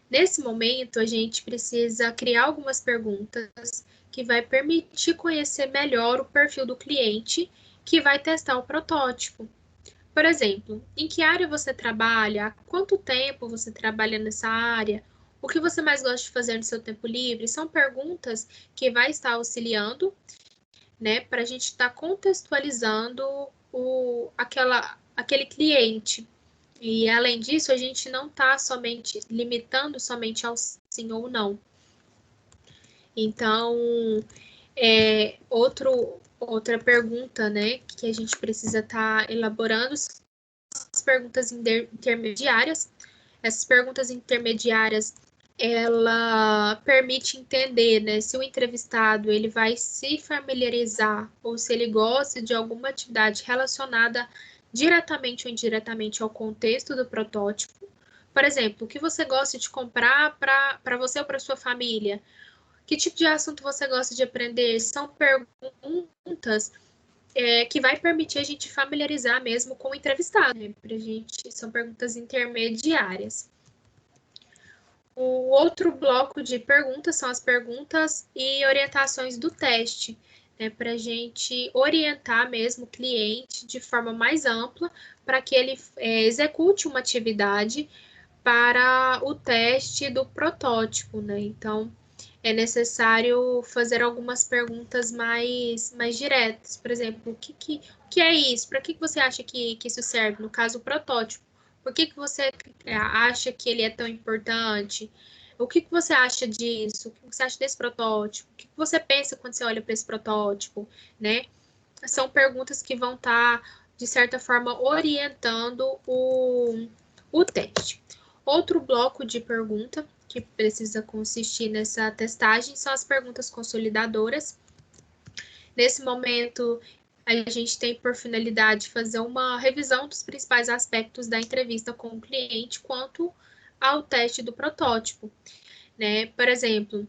Nesse momento, a gente precisa criar algumas perguntas que vai permitir conhecer melhor o perfil do cliente que vai testar o protótipo. Por exemplo, em que área você trabalha? Há quanto tempo você trabalha nessa área? O que você mais gosta de fazer no seu tempo livre? São perguntas que vai estar auxiliando, né, para a gente estar contextualizando aquele cliente. E, além disso, a gente não está limitando somente ao sim ou não. Então, outra pergunta, né, que a gente precisa estar elaborando são as perguntas intermediárias. Essas perguntas intermediárias, ela permite entender, né, se o entrevistado ele vai se familiarizar ou se ele gosta de alguma atividade relacionada diretamente ou indiretamente ao contexto do protótipo. Por exemplo, o que você gosta de comprar para você ou para sua família? Que tipo de assunto você gosta de aprender? São perguntas que vai permitir a gente familiarizar mesmo com o entrevistado, né? São perguntas intermediárias. O outro bloco de perguntas são as perguntas e orientações do teste, né? Para a gente orientar mesmo o cliente de forma mais ampla para que ele execute uma atividade para o teste do protótipo, né? Então, é necessário fazer algumas perguntas mais diretas. Por exemplo, o que é isso? Para que você acha que isso serve? No caso, o protótipo. Por que você acha que ele é tão importante? O que você acha disso? O que você acha desse protótipo? O que você pensa quando você olha para esse protótipo, né? São perguntas que vão estar, de certa forma, orientando o teste. Outro bloco de pergunta que precisa consistir nessa testagem são as perguntas consolidadoras. Nesse momento, a gente tem por finalidade fazer uma revisão dos principais aspectos da entrevista com o cliente quanto ao teste do protótipo, né? Por exemplo,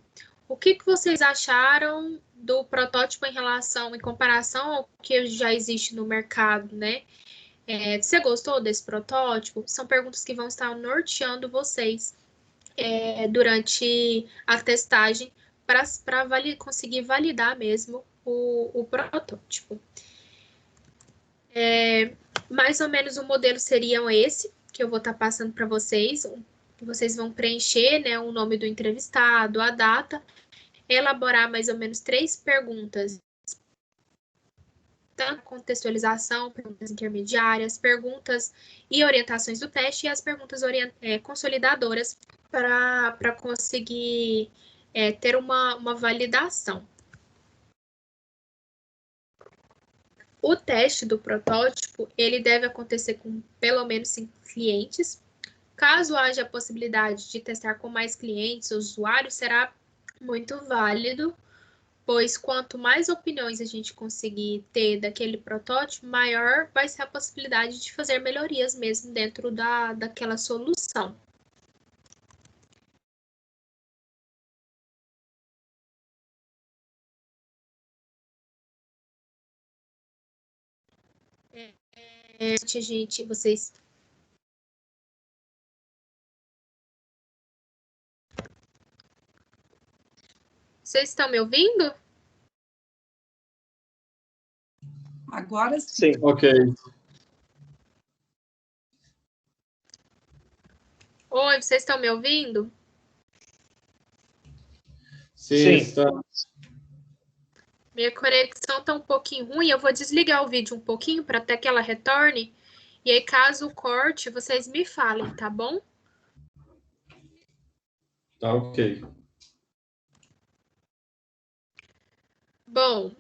o que vocês acharam do protótipo em comparação ao que já existe no mercado, né? Você gostou desse protótipo? São perguntas que vão estar norteando vocês durante a testagem para conseguir validar mesmo o protótipo. Mais ou menos o modelo seria esse, que eu vou estar passando para vocês. Vocês vão preencher, né, o nome do entrevistado, a data, elaborar mais ou menos 3 perguntas, tanto contextualização, perguntas intermediárias, perguntas e orientações do teste e as perguntas consolidadoras para conseguir ter uma validação. O teste do protótipo, ele deve acontecer com pelo menos 5 clientes. Caso haja a possibilidade de testar com mais clientes, o usuário será muito válido, pois quanto mais opiniões a gente conseguir ter daquele protótipo, maior vai ser a possibilidade de fazer melhorias mesmo dentro daquela solução. Gente, vocês estão me ouvindo? Agora sim. Ok. Oi, vocês estão me ouvindo? Sim, está. Minha conexão está um pouquinho ruim, eu vou desligar o vídeo um pouquinho para até que ela retorne. E aí, caso corte, vocês me falem, tá bom? Tá ok. Bom,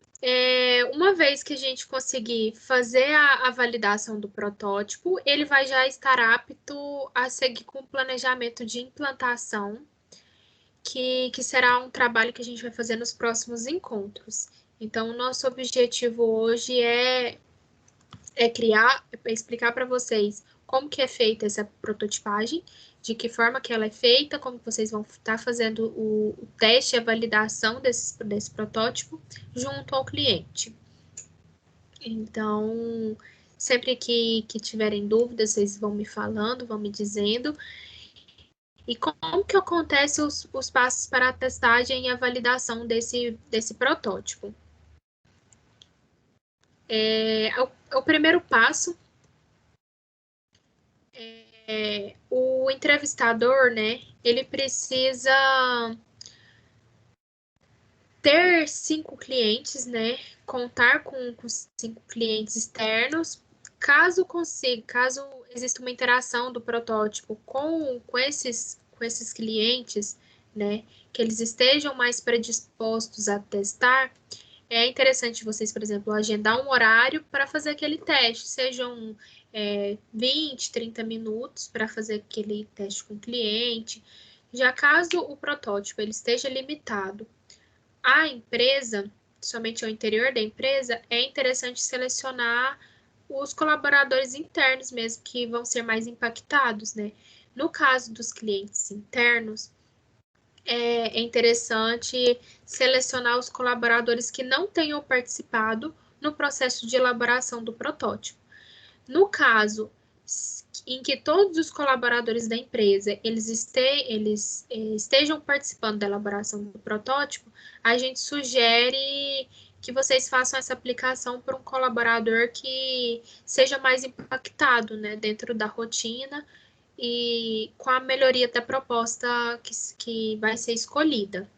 uma vez que a gente conseguir fazer a validação do protótipo, ele vai já estar apto a seguir com o planejamento de implantação, que será um trabalho que a gente vai fazer nos próximos encontros. Então, o nosso objetivo hoje é explicar para vocês como que é feita essa prototipagem, de que forma que ela é feita, como que vocês vão estar fazendo o teste e a validação desse protótipo junto ao cliente. Então, sempre que tiverem dúvidas, vocês vão me falando, vão me dizendo. E como que acontece os passos para a testagem e a validação desse protótipo? O primeiro passo o entrevistador, né, ele precisa ter 5 clientes, né, contar com 5 clientes externos, caso exista uma interação do protótipo com esses clientes, né, que eles estejam mais predispostos a testar, é interessante vocês, por exemplo, agendar um horário para fazer aquele teste, sejam 20, 30 minutos para fazer aquele teste com o cliente. Já caso o protótipo ele esteja limitado à empresa, somente ao interior da empresa, é interessante selecionar os colaboradores internos mesmo, que vão ser mais impactados, né? No caso dos clientes internos, é interessante selecionar os colaboradores que não tenham participado no processo de elaboração do protótipo. No caso em que todos os colaboradores da empresa eles estejam participando da elaboração do protótipo, a gente sugere que vocês façam essa aplicação para um colaborador que seja mais impactado, né, dentro da rotina e com a melhoria da proposta que vai ser escolhida.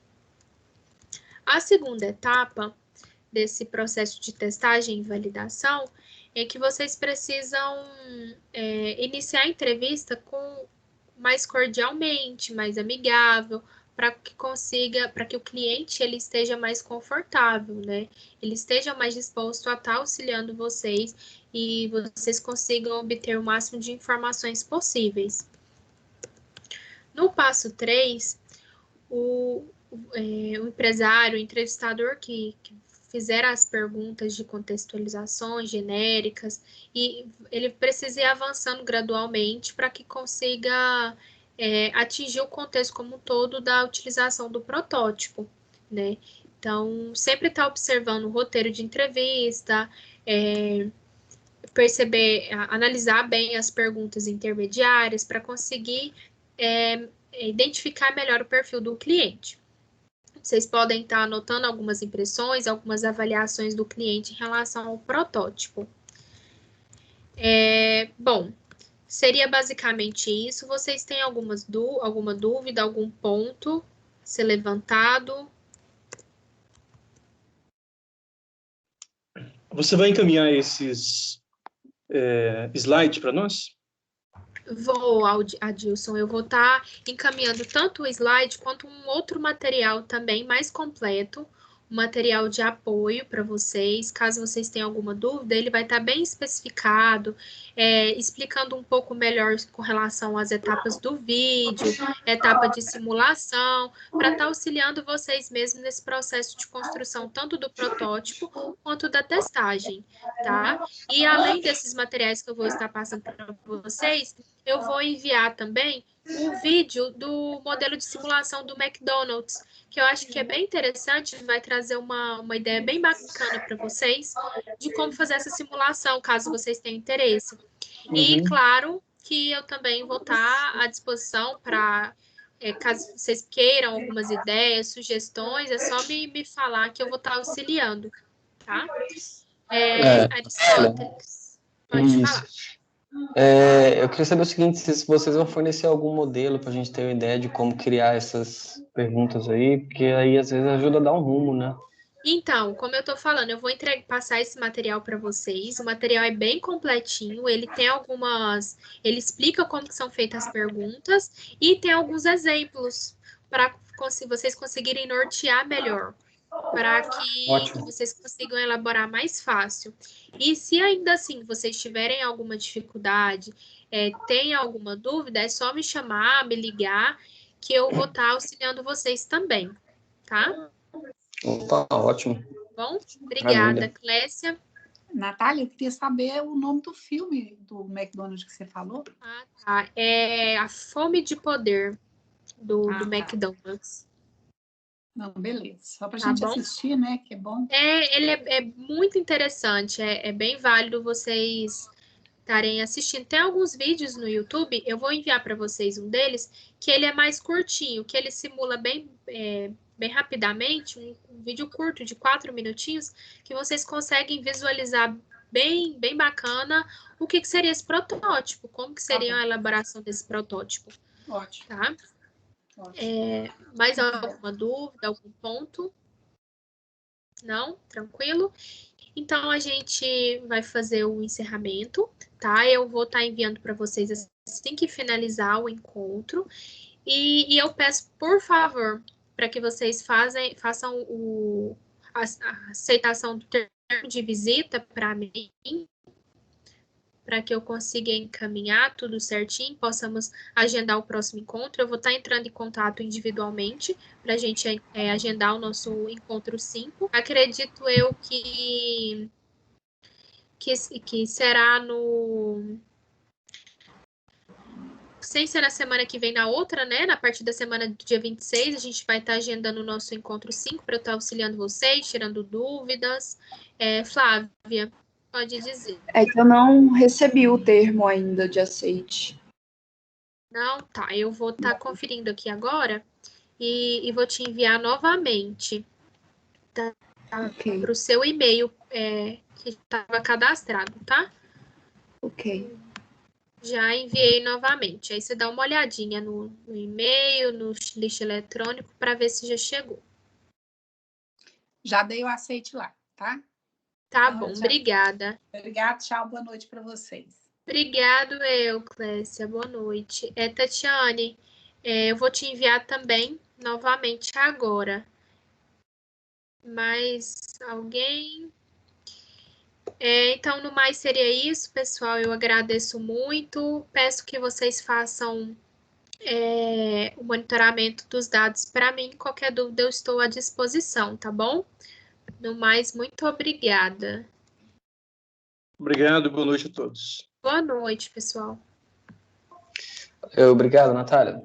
A segunda etapa desse processo de testagem e validação é que vocês precisam iniciar a entrevista mais cordialmente, mais amigável, para que o cliente ele esteja mais confortável, né? Ele esteja mais disposto a estar auxiliando vocês e vocês consigam obter o máximo de informações possíveis. No passo 3, o empresário, o entrevistador que fizer as perguntas de contextualizações genéricas, e ele precisa ir avançando gradualmente para que consiga atingir o contexto como um todo da utilização do protótipo, né? Então, sempre estar observando o roteiro de entrevista, analisar bem as perguntas intermediárias para conseguir identificar melhor o perfil do cliente. Vocês podem estar anotando algumas impressões, algumas avaliações do cliente em relação ao protótipo. Bom, seria basicamente isso. Vocês têm alguma dúvida, algum ponto a ser levantado? Você vai encaminhar esses slides para nós? Vou, Adilson, eu vou estar encaminhando tanto o slide quanto um outro material também mais completo, um material de apoio para vocês. Caso vocês tenham alguma dúvida, ele vai estar bem especificado, explicando um pouco melhor com relação às etapas do vídeo, etapa de simulação, para estar auxiliando vocês mesmo nesse processo de construção, tanto do protótipo quanto da testagem, tá? E além desses materiais que eu vou estar passando para vocês, eu vou enviar também o vídeo do modelo de simulação do McDonald's, que eu acho que é bem interessante, vai trazer uma ideia bem bacana para vocês de como fazer essa simulação, caso vocês tenham interesse. E, claro, que eu também vou estar à disposição para, caso vocês queiram algumas ideias, sugestões, é só me falar que eu vou estar auxiliando, tá? Aristóteles, pode falar. Eu queria saber o seguinte, se vocês vão fornecer algum modelo para a gente ter uma ideia de como criar essas perguntas aí, porque aí às vezes ajuda a dar um rumo, né? Então, como eu estou falando, eu vou passar esse material para vocês. O material é bem completinho, ele tem ele explica como que são feitas as perguntas e tem alguns exemplos para vocês conseguirem nortear melhor, para que vocês consigam elaborar mais fácil. E se ainda assim vocês tiverem alguma dificuldade, tem alguma dúvida, é só me chamar, me ligar, que eu vou estar auxiliando vocês também, tá? Opa, ótimo. Bom, obrigada, Clécia. Natália, eu queria saber o nome do filme do McDonald's que você falou. Tá. É A Fome de Poder, do McDonald's. Não, beleza. Só para a gente assistir, né? Que é bom. Ele é muito interessante, é bem válido vocês estarem assistindo. Tem alguns vídeos no YouTube, eu vou enviar para vocês um deles, que ele é mais curtinho, que ele simula bem rapidamente, um vídeo curto de 4 minutinhos, que vocês conseguem visualizar bem bacana o que seria esse protótipo, como que seria a elaboração desse protótipo. Ótimo. Tá? Mais alguma dúvida, algum ponto? Não? Tranquilo? Então, a gente vai fazer o encerramento, tá? Eu vou estar enviando para vocês assim que finalizar o encontro. E eu peço, por favor, para que vocês façam a aceitação do termo de visita para mim, para que eu consiga encaminhar tudo certinho, possamos agendar o próximo encontro. Eu vou estar entrando em contato individualmente para a gente agendar o nosso encontro 5. Acredito eu que será sem ser na semana que vem, na outra, né? Na partir da semana do dia 26, a gente vai estar agendando o nosso encontro 5 para eu estar auxiliando vocês, tirando dúvidas. Flávia, pode dizer. É que eu não recebi o termo ainda de aceite. Não, tá. Eu vou estar conferindo aqui agora e vou te enviar novamente, tá? Ok. Para o seu e-mail que estava cadastrado, tá? Ok. Já enviei novamente. Aí você dá uma olhadinha no e-mail, no lixo eletrônico, para ver se já chegou. Já dei o aceite lá, tá? Tá bom, obrigada. Obrigada, tchau, boa noite para vocês. Obrigado, Clécia, boa noite. Tatiane, eu vou te enviar também, novamente, agora. Mais alguém? Então, no mais seria isso, pessoal. Eu agradeço muito. Peço que vocês façam o monitoramento dos dados para mim. Qualquer dúvida, eu estou à disposição, tá bom? No mais, muito obrigada. Obrigado, boa noite a todos. Boa noite, pessoal. Obrigado, Natália.